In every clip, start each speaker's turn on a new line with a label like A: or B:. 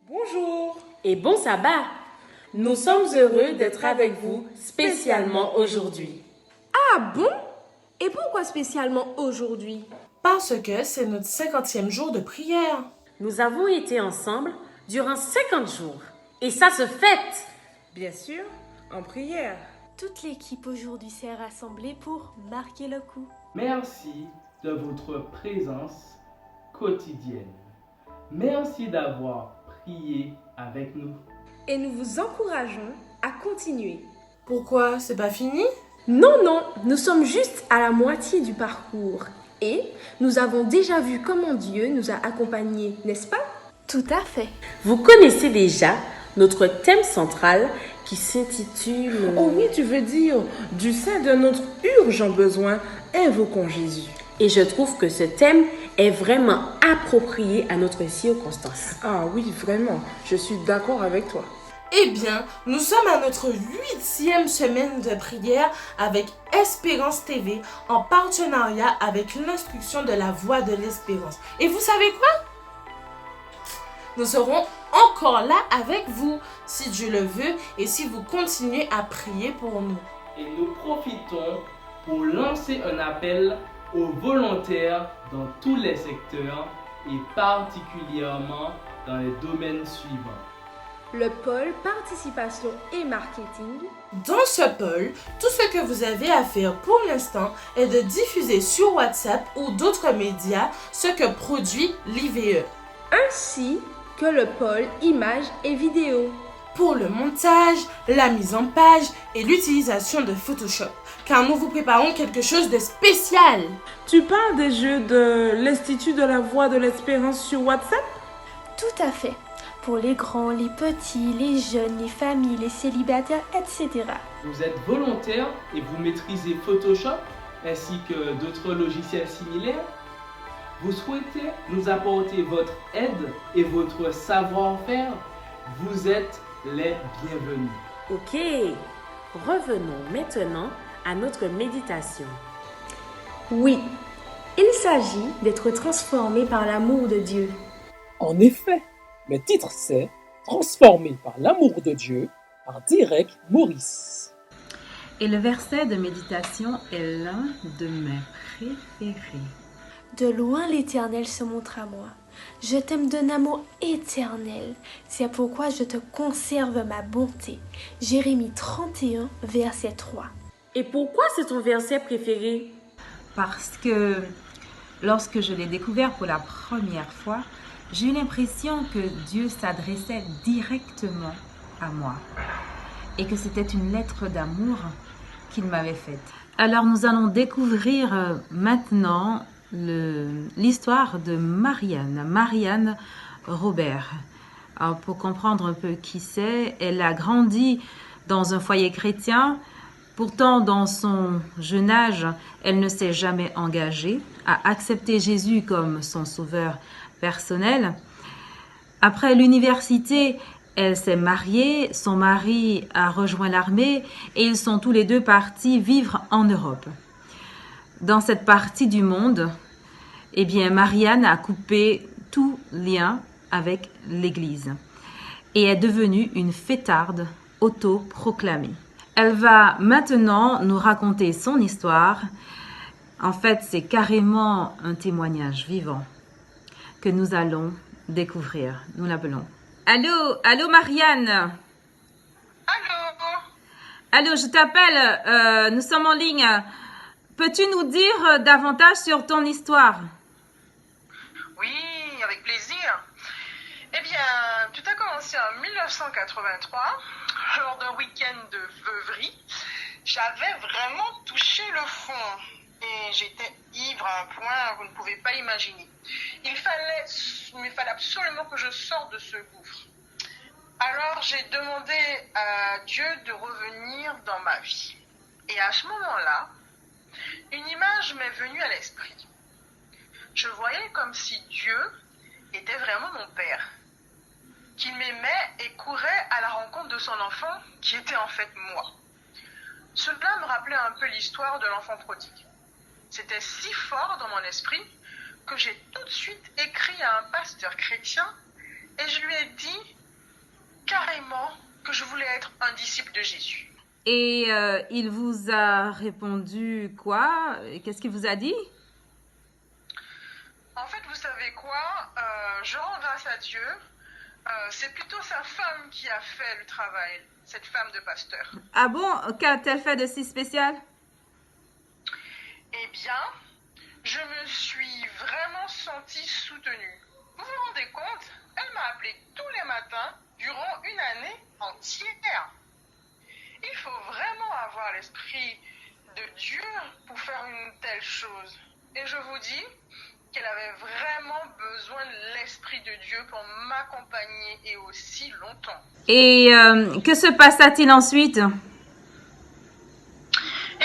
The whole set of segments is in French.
A: Bonjour
B: et bon sabbat. Nous sommes heureux d'être avec vous spécialement aujourd'hui.
C: Ah bon? Et pourquoi spécialement aujourd'hui?
A: Parce que c'est notre 50e jour de prière.
B: Nous avons été ensemble durant 50 jours et ça se fête.
D: Bien sûr, en prière.
E: Toute l'équipe aujourd'hui s'est rassemblée pour marquer le coup.
F: Merci de votre présence quotidienne. Merci d'avoir prié avec nous.
C: Et nous vous encourageons à continuer.
A: Pourquoi? C'est pas fini?
C: Non, nous sommes juste à la moitié du parcours. Et nous avons déjà vu comment Dieu nous a accompagnés, n'est-ce pas?
E: Tout à fait.
B: Vous connaissez déjà notre thème central qui s'intitule...
D: Oh oui, tu veux dire, du sein de notre urgent besoin, invoquons Jésus.
B: Et je trouve que ce thème est vraiment approprié à notre circonstance.
D: Ah oui, vraiment, je suis d'accord avec toi.
A: Eh bien, nous sommes à notre 8e semaine de prière avec Espérance TV en partenariat avec l'instruction de la Voix de l'Espérance. Et vous savez quoi? Nous serons encore là avec vous, si Dieu le veut, et si vous continuez à prier pour nous.
F: Et nous profitons pour lancer un appel aux volontaires dans tous les secteurs et particulièrement dans les domaines suivants.
C: Le pôle participation et marketing.
A: Dans ce pôle, tout ce que vous avez à faire pour l'instant est de diffuser sur WhatsApp ou d'autres médias ce que produit l'IVE.
C: Ainsi que le pôle images et vidéos.
A: Pour le montage, la mise en page et l'utilisation de Photoshop, car nous vous préparons quelque chose de spécial.
D: Tu parles des jeux de l'Institut de la Voix de l'Espérance sur WhatsApp?
E: Tout à fait. Pour les grands, les petits, les jeunes, les familles, les célibataires, etc.
F: Vous êtes volontaire et vous maîtrisez Photoshop ainsi que d'autres logiciels similaires. Vous souhaitez nous apporter votre aide et votre savoir-faire. Vous êtes les bienvenus.
B: Ok, revenons maintenant à notre méditation.
C: Oui, il s'agit d'être transformé par l'amour de Dieu.
G: En effet, le titre c'est Transformé par l'amour de Dieu par Derek Morris.
H: Et le verset de méditation est l'un de mes préférés.
E: De loin l'Éternel se montre à moi. Je t'aime d'un amour éternel. C'est pourquoi je te conserve ma bonté. Jérémie 31, verset 3.
B: Et pourquoi c'est ton verset préféré?
H: Parce que lorsque je l'ai découvert pour la première fois, j'ai eu l'impression que Dieu s'adressait directement à moi et que c'était une lettre d'amour qu'il m'avait faite. Alors nous allons découvrir maintenant l'histoire de Marianne Robert. Alors, pour comprendre un peu qui c'est, elle a grandi dans un foyer chrétien. Pourtant, dans son jeune âge, elle ne s'est jamais engagée à accepter Jésus comme son sauveur personnel. Après l'université, elle s'est mariée, son mari a rejoint l'armée et ils sont tous les deux partis vivre en Europe. Dans cette partie du monde, eh bien, Marianne a coupé tout lien avec l'Église et est devenue une fêtarde autoproclamée. Elle va maintenant nous raconter son histoire. En fait, c'est carrément un témoignage vivant que nous allons découvrir. Nous l'appelons. Allô Marianne. Allô, je t'appelle. Nous sommes en ligne. Peux-tu nous dire davantage sur ton histoire?
I: Oui, avec plaisir. Eh bien, tout a commencé en 1983, lors d'un week-end de veuverie. J'avais vraiment touché le fond et j'étais ivre à un point que vous ne pouvez pas imaginer. Il me fallait absolument que je sorte de ce gouffre. Alors j'ai demandé à Dieu de revenir dans ma vie. Et à ce moment-là, une image m'est venue à l'esprit. Je voyais comme si Dieu était vraiment mon père, qu'il m'aimait et courait à la rencontre de son enfant qui était en fait moi. Cela me rappelait un peu l'histoire de l'enfant prodigue. C'était si fort dans mon esprit que j'ai tout de suite écrit à un pasteur chrétien et je lui ai dit carrément que je voulais être un disciple de Jésus.
H: Et il vous a répondu quoi? Qu'est-ce qu'il vous a dit?
I: En fait, vous savez quoi? Je rends grâce à Dieu. C'est plutôt sa femme qui a fait le travail, cette femme de pasteur.
H: Ah bon? Qu'a-t-elle fait de si spécial?
I: Eh bien, je me suis vraiment sentie soutenue. Vous vous rendez compte? Elle m'a appelée tous les matins durant une année entière. Il faut vraiment avoir l'esprit de Dieu pour faire une telle chose. Et je vous dis qu'elle avait vraiment besoin de l'esprit de Dieu pour m'accompagner et aussi longtemps.
H: Et que se passa-t-il ensuite?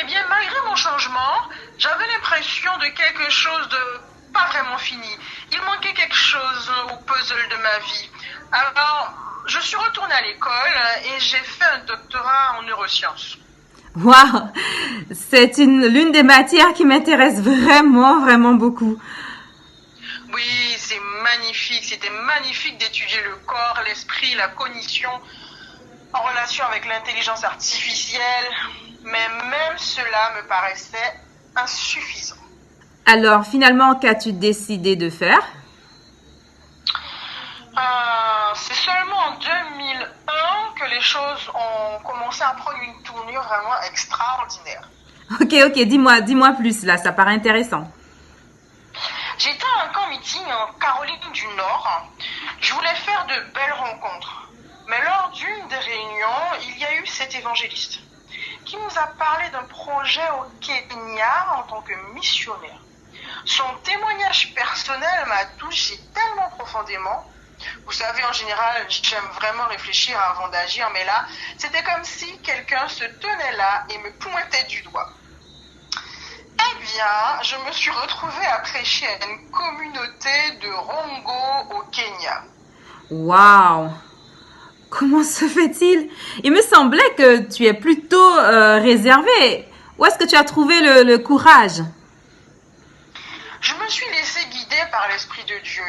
I: Eh bien, malgré mon changement, j'avais l'impression de quelque chose de pas vraiment fini. Il manquait quelque chose au puzzle de ma vie. Alors, je suis retournée à l'école et j'ai fait un doctorat en neurosciences.
H: Waouh! C'est l'une des matières qui m'intéresse vraiment, vraiment beaucoup.
I: Oui, c'est magnifique. C'était magnifique d'étudier le corps, l'esprit, la cognition en relation avec l'intelligence artificielle. Mais même cela me paraissait insuffisant.
H: Alors, finalement, qu'as-tu décidé de faire?
I: C'est seulement en 2001 que les choses ont commencé à prendre une tournure vraiment extraordinaire.
H: Ok, dis-moi plus, là, ça paraît intéressant.
I: J'étais à un camp meeting en Caroline du Nord. Je voulais faire de belles rencontres. Mais lors d'une des réunions, il y a eu cet évangéliste qui nous a parlé d'un projet au Kenya en tant que missionnaire. Son témoignage personnel m'a touché tellement profondément. Vous savez, en général, j'aime vraiment réfléchir avant d'agir, mais là, c'était comme si quelqu'un se tenait là et me pointait du doigt. Eh bien, je me suis retrouvée à prêcher à une communauté de Rongo au Kenya.
H: Waouh! Comment se fait-il? Il me semblait que tu es plutôt réservé. Où est-ce que tu as trouvé le courage?
I: Je me suis laissée guider par l'Esprit de Dieu.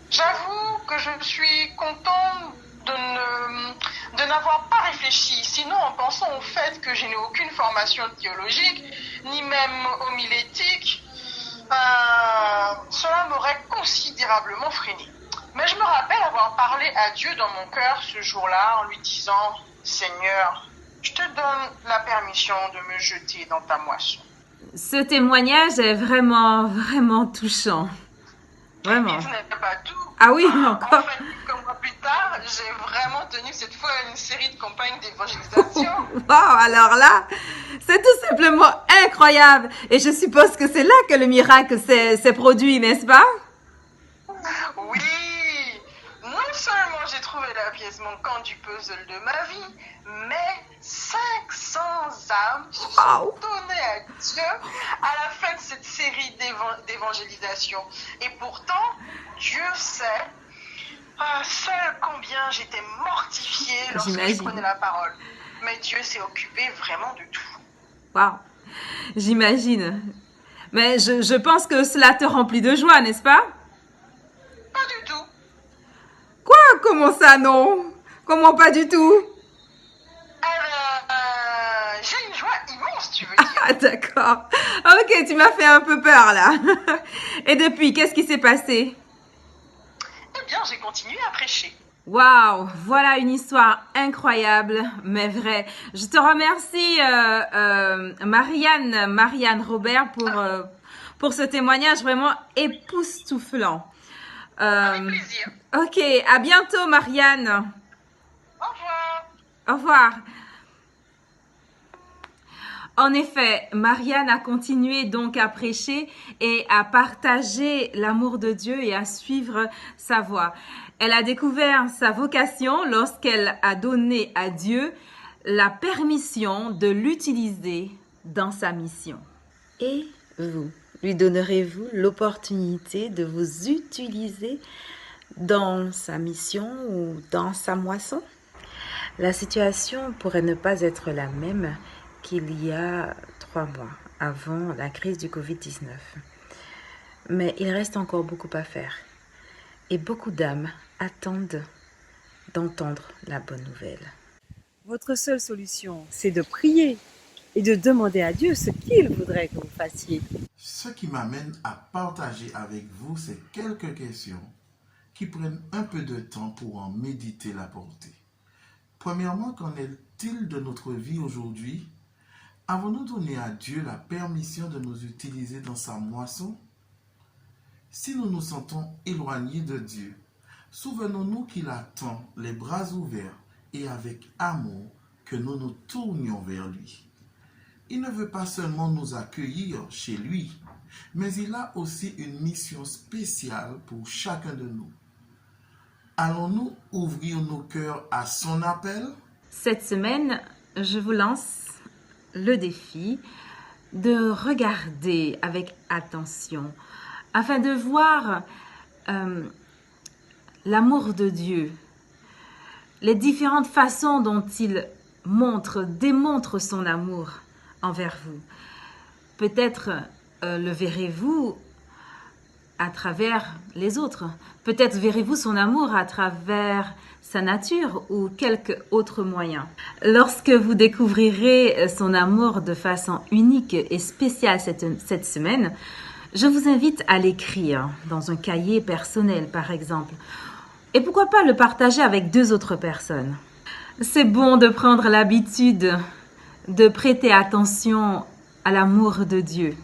I: J'avoue que je suis contente de n'avoir pas réfléchi, sinon en pensant au fait que je n'ai aucune formation théologique, ni même homilétique, cela m'aurait considérablement freiné. Mais je me rappelle avoir parlé à Dieu dans mon cœur ce jour-là en lui disant « Seigneur, je te donne la permission de me jeter dans ta moisson. »
H: Ce témoignage est vraiment, vraiment touchant. Vraiment.
I: Et ce n'est pas tout.
H: Ah oui, encore.
I: En fait, quelques mois plus tard, j'ai vraiment tenu cette fois une série de campagnes d'évangélisation.
H: Wow, alors là, c'est tout simplement incroyable. Et je suppose que c'est là que le miracle s'est produit, n'est-ce pas?
I: Oui. Non seulement j'ai trouvé la pièce manquante du puzzle de ma vie, mais 500 âmes se sont données à Dieu à la fin de cette série d'évangélisation. Et pourtant, Dieu sait seul combien j'étais mortifiée lorsque je prenais la parole. Mais Dieu s'est occupé vraiment de tout.
H: Waouh, j'imagine. Mais je pense que cela te remplit de joie, n'est-ce pas?
I: Pas du tout.
H: Quoi? Comment ça, non? Comment pas du tout?
I: J'ai une joie immense, tu veux dire.
H: Ah, d'accord. Ok, tu m'as fait un peu peur, là. Et depuis, qu'est-ce qui s'est passé?
I: Eh bien, j'ai continué à prêcher.
H: Waouh, voilà une histoire incroyable, mais vraie. Je te remercie, Marianne Robert, pour ce témoignage vraiment époustouflant.
I: Avec plaisir.
H: Ok, à bientôt, Marianne.
I: Au revoir.
H: Au revoir. En effet, Marianne a continué donc à prêcher et à partager l'amour de Dieu et à suivre sa voie. Elle a découvert sa vocation lorsqu'elle a donné à Dieu la permission de l'utiliser dans sa mission. Et vous, lui donnerez-vous l'opportunité de vous utiliser dans sa mission ou dans sa moisson? La situation pourrait ne pas être la même qu'il y a 3 mois, avant la crise du Covid-19. Mais il reste encore beaucoup à faire. Et beaucoup d'âmes attendent d'entendre la bonne nouvelle.
J: Votre seule solution, c'est de prier et de demander à Dieu ce qu'il voudrait que vous fassiez.
K: Ce qui m'amène à partager avec vous ces quelques questions qui prennent un peu de temps pour en méditer la portée. Premièrement, qu'en est-il de notre vie aujourd'hui? Avons-nous donné à Dieu la permission de nous utiliser dans sa moisson? Si nous nous sentons éloignés de Dieu, souvenons-nous qu'il attend les bras ouverts et avec amour que nous nous tournions vers lui. Il ne veut pas seulement nous accueillir chez lui, mais il a aussi une mission spéciale pour chacun de nous. Allons-nous ouvrir nos cœurs à son appel?
H: Cette semaine, je vous lance le défi de regarder avec attention afin de voir l'amour de Dieu, les différentes façons dont il démontre son amour envers vous. Peut-être le verrez-vous à travers les autres. Peut-être verrez-vous son amour à travers sa nature ou quelque autre moyen. Lorsque vous découvrirez son amour de façon unique et spéciale cette semaine, je vous invite à l'écrire dans un cahier personnel, par exemple. Et pourquoi pas le partager avec 2 autres personnes. C'est bon de prendre l'habitude de prêter attention à l'amour de Dieu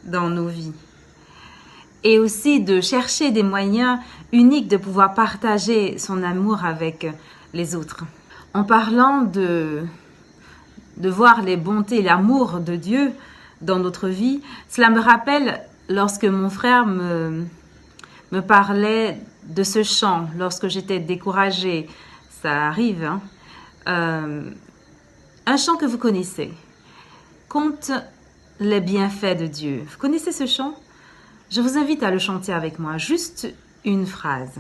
H: dans nos vies. Et aussi de chercher des moyens uniques de pouvoir partager son amour avec les autres. En parlant de voir les bontés, l'amour de Dieu dans notre vie, cela me rappelle lorsque mon frère me parlait de ce chant, lorsque j'étais découragée, ça arrive, un chant que vous connaissez, Compte les bienfaits de Dieu. Vous connaissez ce chant? Je vous invite à le chanter avec moi, juste une phrase.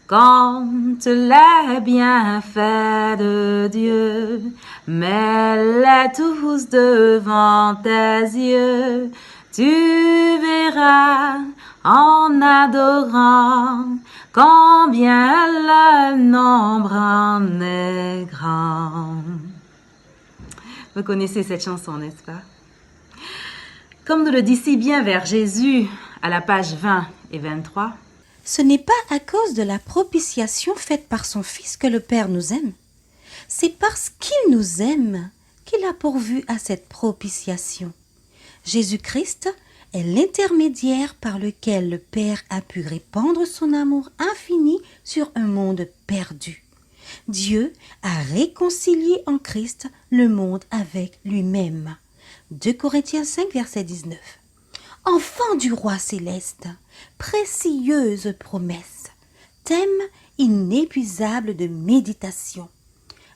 H: Compte les bienfaits de Dieu, mets-les tous devant tes yeux. Tu verras en adorant combien le nombre en est grand. Vous connaissez cette chanson, n'est-ce pas? Comme nous le dit si bien vers Jésus à la page 20 et 23.
L: Ce n'est pas à cause de la propitiation faite par son Fils que le Père nous aime. C'est parce qu'il nous aime qu'il a pourvu à cette propitiation. Jésus-Christ est l'intermédiaire par lequel le Père a pu répandre son amour infini sur un monde perdu. Dieu a réconcilié en Christ le monde avec lui-même. 2 Corinthiens 5, verset 19. Enfant du roi céleste, précieuse promesse, thème inépuisable de méditation,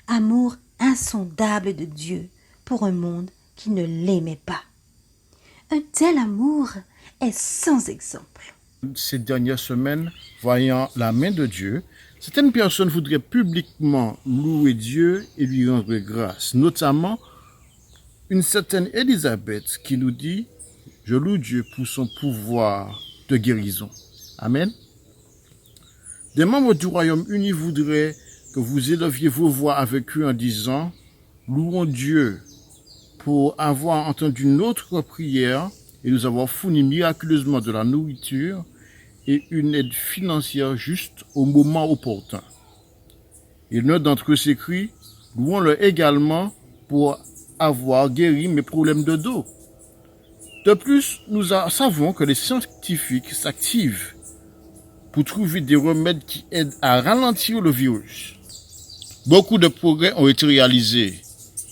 L: amour insondable de Dieu pour un monde qui ne l'aimait pas. Un tel amour est sans exemple.
M: Ces dernières semaines, voyant la main de Dieu, certaines personnes voudraient publiquement louer Dieu et lui rendre grâce, notamment une certaine Élisabeth qui nous dit « Je loue Dieu pour son pouvoir de guérison. » Amen. Des membres du Royaume-Uni voudraient que vous éleviez vos voix avec eux en disant « Louons Dieu pour avoir entendu notre prière et nous avoir fourni miraculeusement de la nourriture et une aide financière juste au moment opportun. » Et l'un d'entre eux s'écrie « Louons-le également pour avoir guéri mes problèmes de dos. » De plus, nous savons que les scientifiques s'activent pour trouver des remèdes qui aident à ralentir le virus. Beaucoup de progrès ont été réalisés.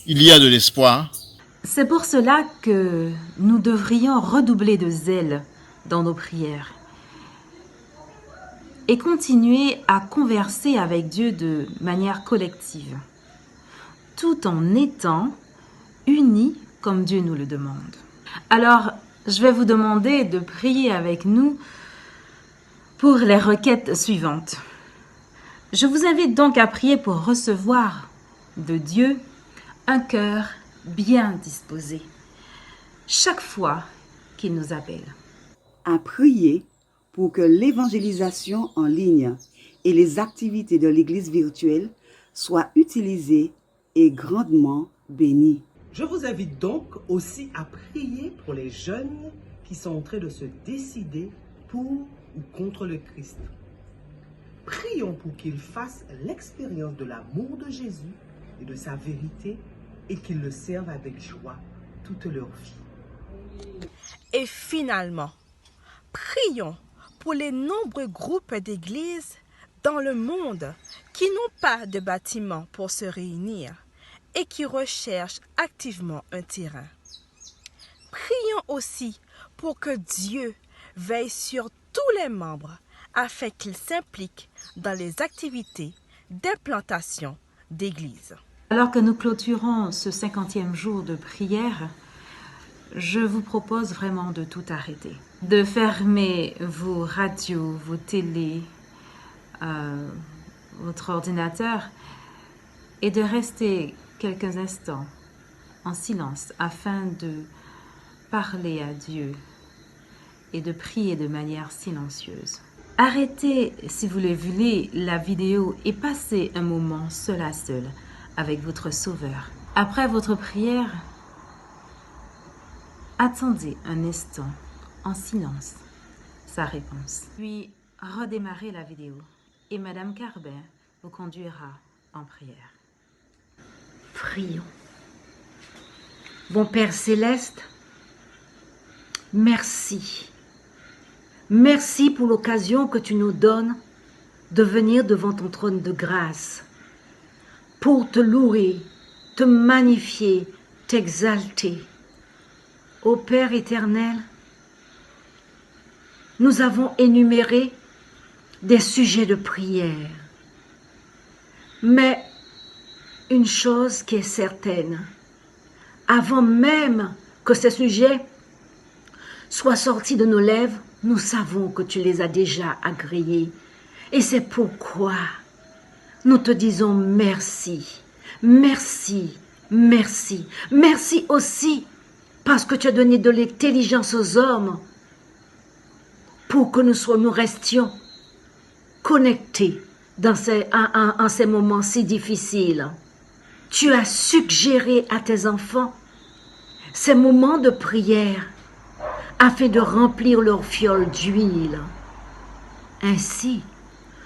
M: Il y a de l'espoir.
H: C'est pour cela que nous devrions redoubler de zèle dans nos prières et continuer à converser avec Dieu de manière collective, tout en étant unis comme Dieu nous le demande. Alors, je vais vous demander de prier avec nous pour les requêtes suivantes. Je vous invite donc à prier pour recevoir de Dieu un cœur bien disposé chaque fois qu'il nous appelle.
N: À prier pour que l'évangélisation en ligne et les activités de l'Église virtuelle soient utilisées et grandement bénies.
O: Je vous invite donc aussi à prier pour les jeunes qui sont en train de se décider pour ou contre le Christ. Prions pour qu'ils fassent l'expérience de l'amour de Jésus et de sa vérité et qu'ils le servent avec joie toute leur vie.
P: Et finalement, prions pour les nombreux groupes d'églises dans le monde qui n'ont pas de bâtiment pour se réunir et qui recherchent activement un terrain. Prions aussi pour que Dieu veille sur tous les membres afin qu'ils s'impliquent dans les activités d'implantation d'églises.
H: Alors que nous clôturons ce 50e jour de prière, je vous propose vraiment de tout arrêter. De fermer vos radios, vos télés, votre ordinateur et de rester quelques instants en silence afin de parler à Dieu et de prier de manière silencieuse. Arrêtez, si vous le voulez, la vidéo et passez un moment seul à seul avec votre Sauveur. Après votre prière, attendez un instant en silence sa réponse. Puis redémarrez la vidéo et Madame Carbin vous conduira en prière.
Q: Prions. Bon Père Céleste, merci. Merci pour l'occasion que tu nous donnes de venir devant ton trône de grâce pour te louer, te magnifier, t'exalter. Ô Père éternel, nous avons énuméré des sujets de prière. Mais une chose qui est certaine, avant même que ces sujets soient sortis de nos lèvres, nous savons que tu les as déjà agréés. Et c'est pourquoi nous te disons merci, merci, merci. Merci aussi parce que tu as donné de l'intelligence aux hommes pour que nous restions connectés en ces moments si difficiles. Tu as suggéré à tes enfants ces moments de prière afin de remplir leur fiole d'huile. Ainsi,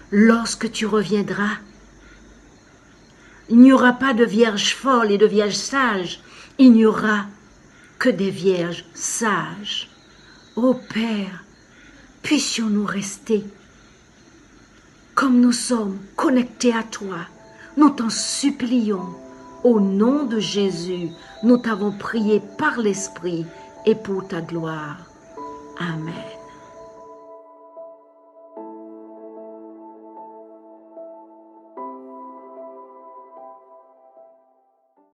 Q: lorsque tu reviendras, il n'y aura pas de vierges folles et de vierges sages, il n'y aura que des vierges sages. Ô Père, puissions-nous rester comme nous sommes connectés à toi. Nous t'en supplions. Au nom de Jésus, nous t'avons prié par l'Esprit et pour ta gloire. Amen.